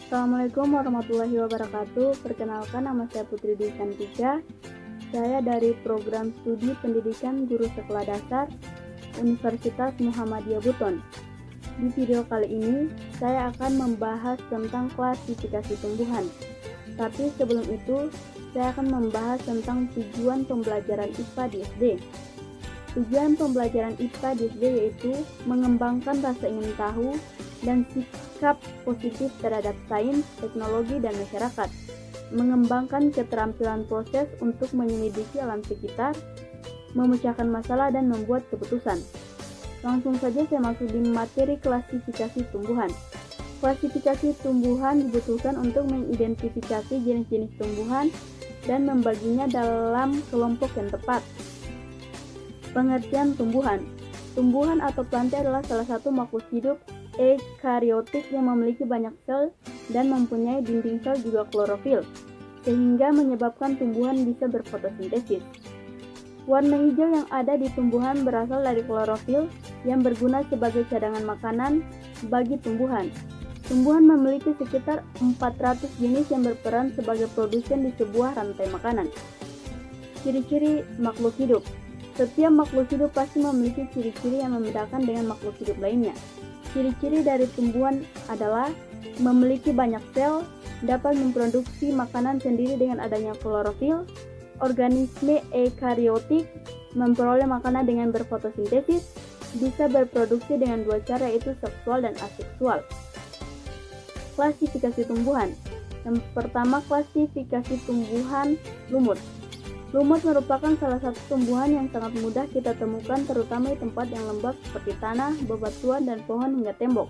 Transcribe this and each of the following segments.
Assalamualaikum warahmatullahi wabarakatuh. Perkenalkan, nama saya Putri Dwi Santika. Saya dari Program Studi Pendidikan Guru Sekolah Dasar Universitas Muhammadiyah Buton. Di video kali ini, saya akan membahas tentang klasifikasi tumbuhan. Tapi sebelum itu, saya akan membahas tentang tujuan pembelajaran IPA di SD. Tujuan pembelajaran IPA di SD yaitu mengembangkan rasa ingin tahu dan sikap positif terhadap sains, teknologi, dan masyarakat, mengembangkan keterampilan proses untuk menyelidiki alam sekitar, memecahkan masalah, dan membuat keputusan. Langsung saja saya masuk di materi klasifikasi tumbuhan. Klasifikasi tumbuhan dibutuhkan untuk mengidentifikasi jenis-jenis tumbuhan dan membaginya dalam kelompok yang tepat. Pengertian tumbuhan. Tumbuhan atau plantae adalah salah satu makhluk hidup eukariotik yang memiliki banyak sel dan mempunyai dinding sel juga klorofil, sehingga menyebabkan tumbuhan bisa berfotosintesis. Warna hijau yang ada di tumbuhan berasal dari klorofil yang berguna sebagai cadangan makanan bagi tumbuhan. Tumbuhan memiliki sekitar 400 jenis yang berperan sebagai produsen di sebuah rantai makanan. Ciri-ciri makhluk hidup. Setiap makhluk hidup pasti memiliki ciri-ciri yang membedakan dengan makhluk hidup lainnya. Ciri-ciri dari tumbuhan adalah memiliki banyak sel, dapat memproduksi makanan sendiri dengan adanya klorofil, organisme eukariotik, memperoleh makanan dengan berfotosintesis, bisa berproduksi dengan dua cara yaitu seksual dan aseksual. Klasifikasi tumbuhan. Yang pertama, klasifikasi tumbuhan lumut. Lumut merupakan salah satu tumbuhan yang sangat mudah kita temukan terutama di tempat yang lembab seperti tanah, bebatuan, dan pohon hingga tembok.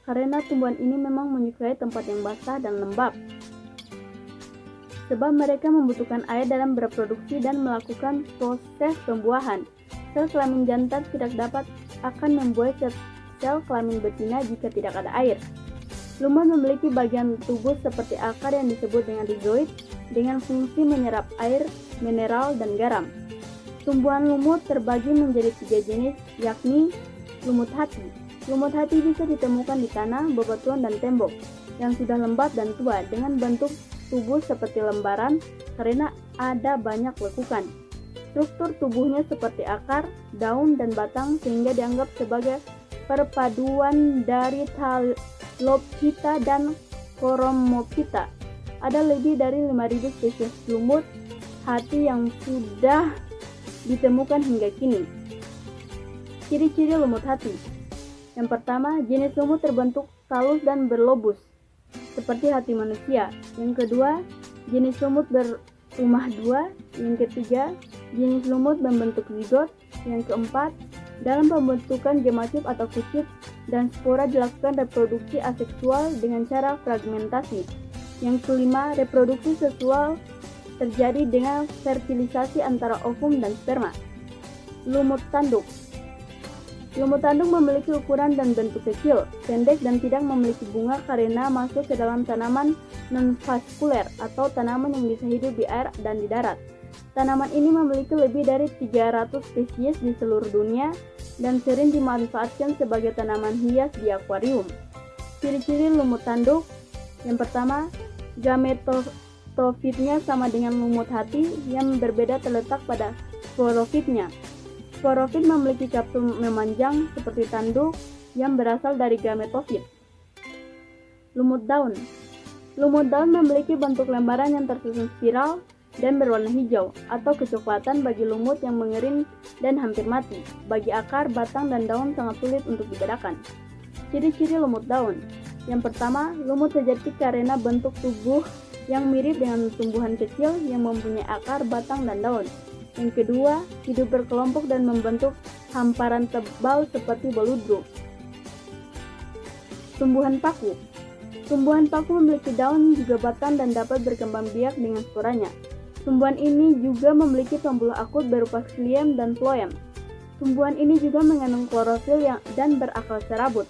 Karena tumbuhan ini memang menyukai tempat yang basah dan lembab. Sebab mereka membutuhkan air dalam berproduksi dan melakukan proses pembuahan. Sel kelamin jantan tidak dapat akan membuat sel kelamin betina jika tidak ada air. Lumut memiliki bagian tubuh seperti akar yang disebut dengan rizoid dengan fungsi menyerap air, mineral, dan garam. Tumbuhan lumut terbagi menjadi 3 jenis, yakni lumut hati. Lumut hati bisa ditemukan di tanah, bebatuan, dan tembok yang sudah lembab dan tua dengan bentuk tubuh seperti lembaran karena ada banyak lekukan. Struktur tubuhnya seperti akar, daun, dan batang sehingga dianggap sebagai perpaduan dari Talophyta dan Choromophyta. Ada lebih dari 5.000 spesies lumut hati yang sudah ditemukan hingga kini. Ciri-ciri lumut hati. Yang pertama, jenis lumut terbentuk talus dan berlobus, seperti hati manusia. Yang kedua, jenis lumut berumah dua. Yang ketiga, jenis lumut membentuk zigot. Yang keempat, dalam pembentukan gematif atau kucuk dan spora dilakukan reproduksi aseksual dengan cara fragmentasi. Yang kelima, reproduksi seksual terjadi dengan fertilisasi antara ovum dan sperma. Lumut tanduk. Lumut tanduk memiliki ukuran dan bentuk kecil, pendek, dan tidak memiliki bunga karena masuk ke dalam tanaman non-vaskuler atau tanaman yang bisa hidup di air dan di darat. Tanaman ini memiliki lebih dari 300 spesies di seluruh dunia dan sering dimanfaatkan sebagai tanaman hias di akuarium. Ciri-ciri lumut tanduk. Yang pertama, gametofitnya sama dengan lumut hati, yang berbeda terletak pada sporofitnya. Sporofit memiliki kapsul memanjang seperti tanduk yang berasal dari gametofit. Lumut daun. Lumut daun memiliki bentuk lembaran yang tersusun spiral dan berwarna hijau atau kecoklatan bagi lumut yang mengering dan hampir mati. Bagi akar, batang, dan daun sangat sulit untuk dibedakan. Ciri-ciri lumut daun. Yang pertama, lumut sejati karena bentuk tubuh yang mirip dengan tumbuhan kecil yang mempunyai akar, batang, dan daun. Yang kedua, hidup berkelompok dan membentuk hamparan tebal seperti beludru. Tumbuhan paku. Tumbuhan paku memiliki daun juga batang dan dapat berkembang biak dengan sporanya. Tumbuhan ini juga memiliki pembuluh akut berupa xilem dan floem. Tumbuhan ini juga mengandung klorofil dan berakar serabut.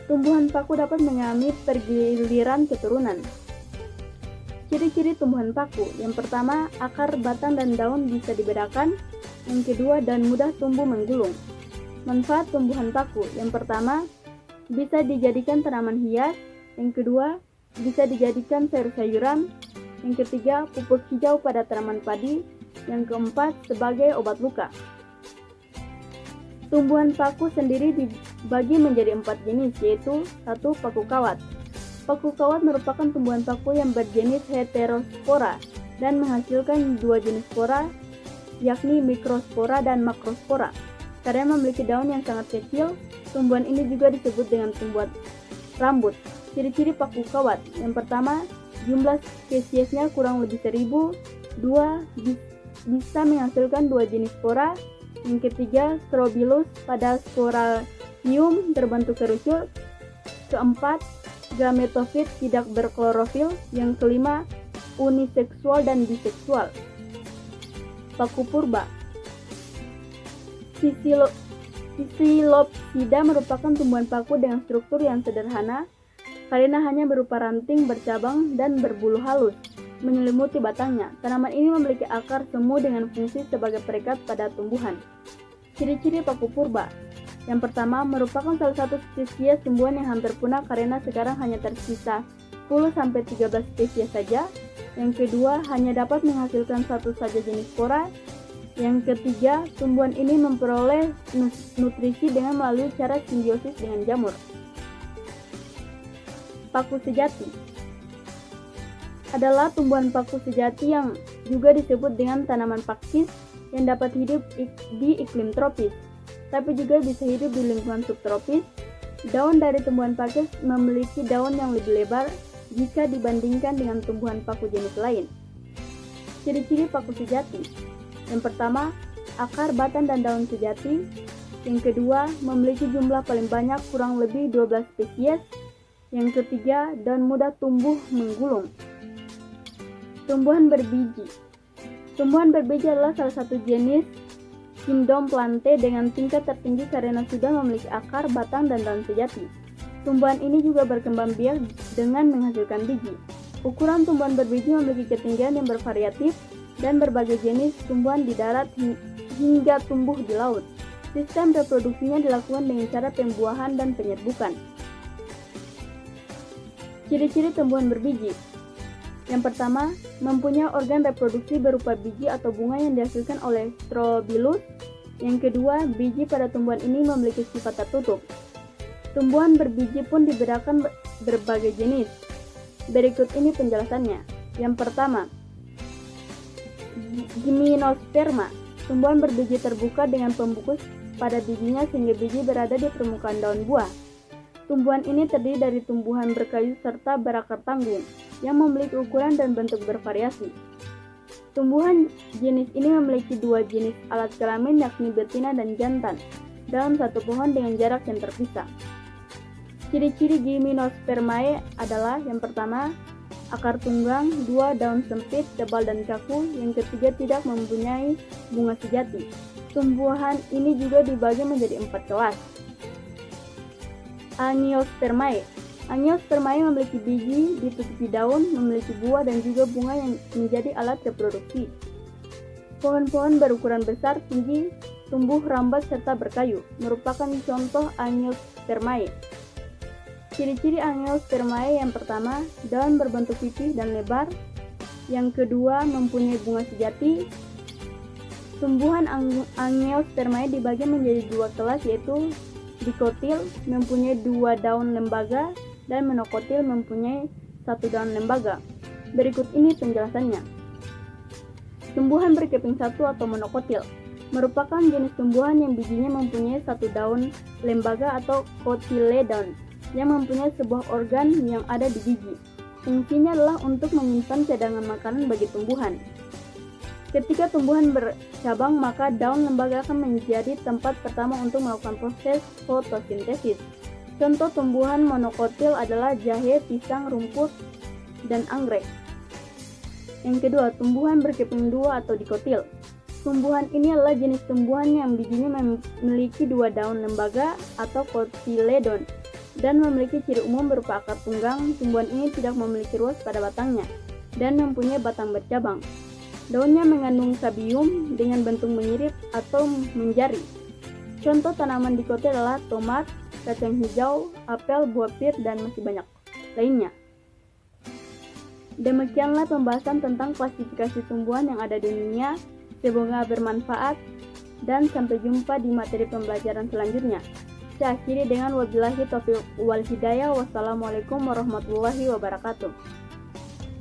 Tumbuhan paku dapat mengalami pergiliran keturunan. Ciri-ciri tumbuhan paku. Yang pertama, akar, batang, dan daun bisa dibedakan. Yang kedua, daun mudah tumbuh menggulung. Manfaat tumbuhan paku. Yang pertama, bisa dijadikan tanaman hias. Yang kedua, bisa dijadikan sayur-sayuran. Yang ketiga, pupuk hijau pada tanaman padi. Yang keempat, sebagai obat luka. Tumbuhan paku sendiri dibagi menjadi 4 jenis, yaitu 1. Paku kawat. Paku kawat merupakan tumbuhan paku yang berjenis heterospora dan menghasilkan 2 jenis spora, yakni mikrospora dan makrospora. Karena memiliki daun yang sangat kecil, tumbuhan ini juga disebut dengan tumbuhan rambut. Ciri-ciri paku kawat: yang pertama, jumlah spesiesnya kurang lebih 1000. 2. Bisa menghasilkan 2 jenis spora. Yang ketiga, strobilus pada sporadium terbentuk kerucut. Keempat, gametofit tidak berklorofil. Yang kelima, uniseksual dan biseksual. Paku purba. Sisilopsida merupakan tumbuhan paku dengan struktur yang sederhana karena hanya berupa ranting bercabang dan berbulu halus menyelimuti batangnya. Tanaman ini memiliki akar semu dengan fungsi sebagai perekat pada tumbuhan. Ciri-ciri paku purba: yang pertama, merupakan salah satu spesies tumbuhan yang hampir punah karena sekarang hanya tersisa 10-13 spesies saja. Yang kedua, hanya dapat menghasilkan satu saja jenis spora. Yang ketiga, tumbuhan ini memperoleh nutrisi dengan melalui cara simbiosis dengan jamur. Paku sejati adalah tumbuhan paku sejati yang juga disebut dengan tanaman pakis yang dapat hidup di iklim tropis, tapi juga bisa hidup di lingkungan subtropis. Daun dari tumbuhan pakis memiliki daun yang lebih lebar jika dibandingkan dengan tumbuhan paku jenis lain. Ciri-ciri paku sejati: yang pertama, akar, batang, dan daun sejati. Yang kedua, memiliki jumlah paling banyak kurang lebih 12 spesies. Yang ketiga, daun mudah tumbuh menggulung. Tumbuhan berbiji. Tumbuhan berbiji adalah salah satu jenis kingdom plante dengan tingkat tertinggi karena sudah memiliki akar, batang, dan daun sejati. Tumbuhan ini juga berkembang biak dengan menghasilkan biji. Ukuran tumbuhan berbiji memiliki ketinggian yang bervariatif dan berbagai jenis tumbuhan di darat hingga tumbuh di laut. Sistem reproduksinya dilakukan dengan cara pembuahan dan penyerbukan. Ciri-ciri tumbuhan berbiji: yang pertama, mempunyai organ reproduksi berupa biji atau bunga yang dihasilkan oleh strobilus. Yang kedua, biji pada tumbuhan ini memiliki sifat tertutup. Tumbuhan berbiji pun dibedakan berbagai jenis. Berikut ini penjelasannya. Yang pertama, gimnosperma. Tumbuhan berbiji terbuka dengan pembungkus pada bijinya sehingga biji berada di permukaan daun buah. Tumbuhan ini terdiri dari tumbuhan berkayu serta berakar tanggung yang memiliki ukuran dan bentuk bervariasi. Tumbuhan jenis ini memiliki 2 jenis alat kelamin, yakni betina dan jantan, dalam satu pohon dengan jarak yang terpisah. Ciri-ciri gimnospermae adalah: yang pertama, akar tunggang. 2. Daun sempit, tebal dan kaku. Yang ketiga, tidak mempunyai bunga sejati. Tumbuhan ini juga dibagi menjadi 4 kelas. Angiospermae. Angiospermae memiliki biji, ditutupi daun, memiliki buah dan juga bunga yang menjadi alat reproduksi. Pohon-pohon berukuran besar, tinggi, tumbuh rambat serta berkayu merupakan contoh Angiospermae. Ciri-ciri Angiospermae: yang pertama, daun berbentuk pipih dan lebar. Yang kedua, mempunyai bunga sejati. Tumbuhan Angiospermae dibagi menjadi 2 kelas, yaitu dikotil mempunyai 2 daun lembaga dan monokotil mempunyai 1 daun lembaga. Berikut ini penjelasannya. Tumbuhan berkeping 1 atau monokotil merupakan jenis tumbuhan yang bijinya mempunyai 1 daun lembaga atau kotiledon yang mempunyai sebuah organ yang ada di biji. Fungsinya adalah untuk menyimpan cadangan makanan bagi tumbuhan. Ketika tumbuhan bercabang, maka daun lembaga akan menjadi tempat pertama untuk melakukan proses fotosintesis. Contoh tumbuhan monokotil adalah jahe, pisang, rumput, dan anggrek. Yang kedua, tumbuhan berkeping 2 atau dikotil. Tumbuhan ini adalah jenis tumbuhan yang bijinya memiliki 2 daun lembaga atau kotiledon dan memiliki ciri umum berupa akar tunggang. Tumbuhan ini tidak memiliki ruas pada batangnya dan mempunyai batang bercabang. Daunnya mengandung sabium dengan bentuk menyirip atau menjari. Contoh tanaman dikotil adalah tomat, kacang hijau, apel, buah pir, dan masih banyak lainnya. Demikianlah pembahasan tentang klasifikasi tumbuhan yang ada di dunia. Semoga bermanfaat dan sampai jumpa di materi pembelajaran selanjutnya. Saya akhiri dengan wabillahi taufiq wal hidayah. Wassalamualaikum warahmatullahi wabarakatuh.